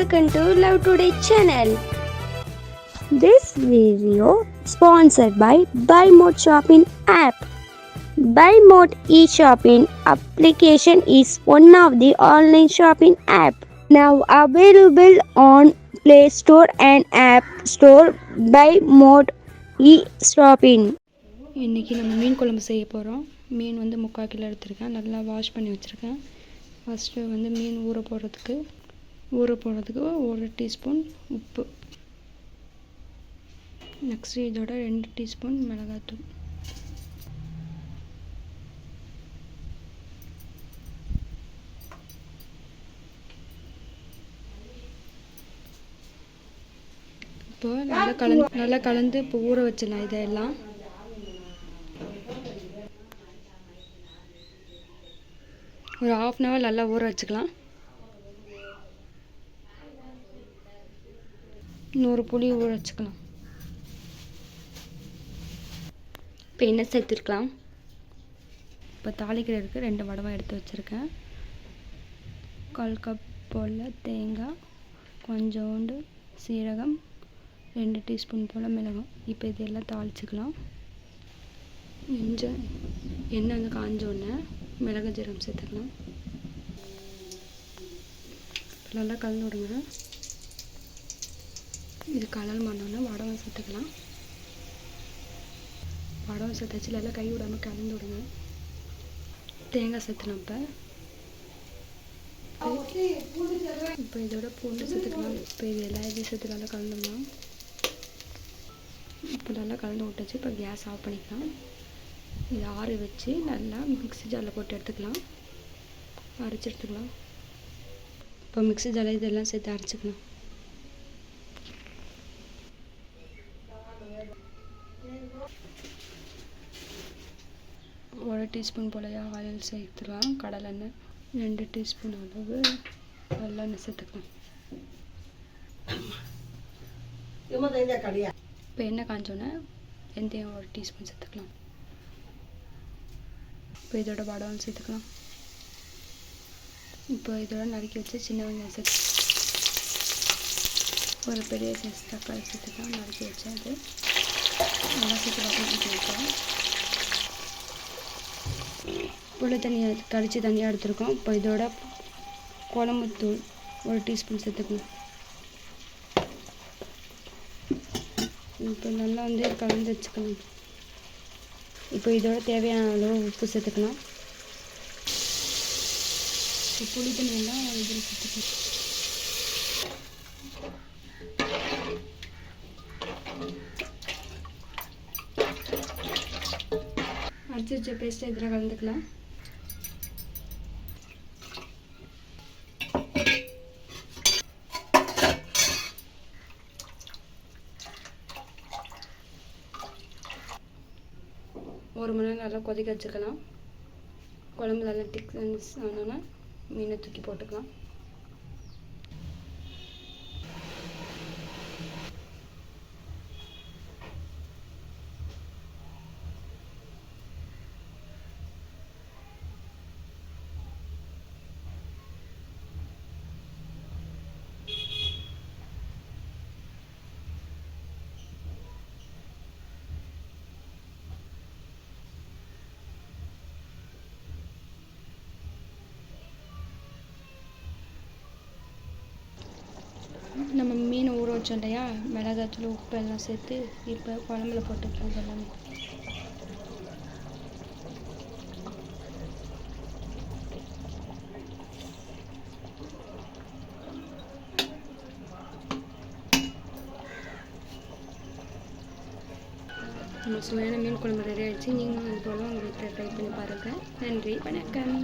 welcome to Love Today channel. This video sponsored by Buy Mode Shopping app. Buy Mode e-shopping application is one of the online shopping app now available on Play Store and App Store. Buy Mode e-shopping. இன்றைக்கி நம்ம மீன் குழம்பு செய்ய போகிறோம். மீன் வந்து 3/4 kilo எடுத்துருக்கேன். நல்லா wash பண்ணி வச்சுருக்கேன். ஃபஸ்ட்டு வந்து மீன் ஊற போடுறதுக்கு 1 டீஸ்பூன் உப்பு, நெக்ஸ்ட்டு இதோட 2 டீஸ்பூன் மிளகாத்தூள், இப்போ நல்லா கலந்து இப்போ ஊற வச்சிடலாம். இதெல்லாம் ஒரு 1/2 hour நல்லா ஊற வச்சுக்கலாம். இன்னொரு புளி ஊற வச்சுக்கலாம். இப்போ எண்ணெய் சேர்த்துருக்கலாம். இப்போ தாளிக்கிறதுக்கு 2 வடவை எடுத்து வச்சுருக்கேன். 1/4 கப் போல் தேங்காய், கொஞ்சோண்டு சீரகம், 2 டீஸ்பூன் போல் மிளகாய். இப்போ இதெல்லாம் தாளிச்சுக்கலாம். எண்ணெய் வந்து காஞ்சோடனே மிளகு ஜீரகம் சேர்த்துக்கலாம். நல்லா கலந்து விடுங்க. இது கலர் பண்ணோன்னா வடகம் சேர்த்துக்கலாம். வடகம் சேர்த்தாச்சு நல்லா கை விடாமல் கலந்து விடுங்க. தேங்காய் சேர்த்துலாம். இப்போ இதோட பூண்டு சேர்த்துக்கலாம். இப்போ இது எல்லா இதையும் சேர்த்து நல்லா கலந்துடலாம். இப்போ நல்லா கலந்து விட்டுச்சு. இப்போ கேஸ் ஆஃப் பண்ணிக்கலாம். இது ஆற வச்சு நல்லா மிக்ஸி ஜாரில் போட்டு எடுத்துக்கலாம், அரைச்சி எடுத்துக்கலாம். இப்போ மிக்ஸி ஜாரில் இதெல்லாம் சேர்த்து அரைச்சிக்கலாம். ஒரு டீஸ்பூன் போல ஆயில் சேர்த்துக்கலாம். கடலெண்ணெய் 2 டீஸ்பூன் அளவு நல்லெண்ணெய் சேர்த்துக்கலாம். இப்போ எண்ணெய் காஞ்சோன்னே வெந்தயம் 1 டீஸ்பூன் சேர்த்துக்கலாம். இப்போ இதோட வடகம் சேர்த்துக்கலாம். இப்போ இதோட நறுக்கி வச்சு சின்ன வெங்காயம் சேர்த்து, ஒரு பெரிய சைஸ் தக்காளி சேர்த்துக்கலாம். நறுக்கி வச்சு அது நல்லா சேர்த்து வைக்கலாம். புளி தனியாக கரைச்சி தனியாக எடுத்துருக்கோம். இப்போ இதோட குழம்பு தூள் 1 டீஸ்பூன் சேர்த்துக்கலாம். இப்போ நல்லா வந்து கலந்து வச்சுக்கலாம். இப்போ இதோட தேவையான அளவு உப்பு சேர்த்துக்கலாம். புளி தண்ணியெல்லாம் இதில் சேர்த்துக்கலாம். அரைச்சி வச்ச பேஸ்ட்டை இதில் கலந்துக்கலாம். ஒரு மணி நேரம் நல்லா கொதிக்க வச்சுக்கலாம். குழம்பு நல்லா திக்னஸ் ஆனோன்னா மீனை தூக்கி போட்டுக்கலாம். நம்ம மீன் ஊற வச்சோம் இல்லையா, மிளகாத்தூள் உப்பு எல்லாம் சேர்த்து இப்போ குழம்புல போட்டுக்கலாம். இதெல்லாம் நம்ம சுவையான மீன் குழம்பு ரெடி ஆகிடுச்சு. நீங்களும் அது போல் உங்கள் வீட்டில் ட்ரை பண்ணி பாருங்கள். நன்றி, வணக்கம்.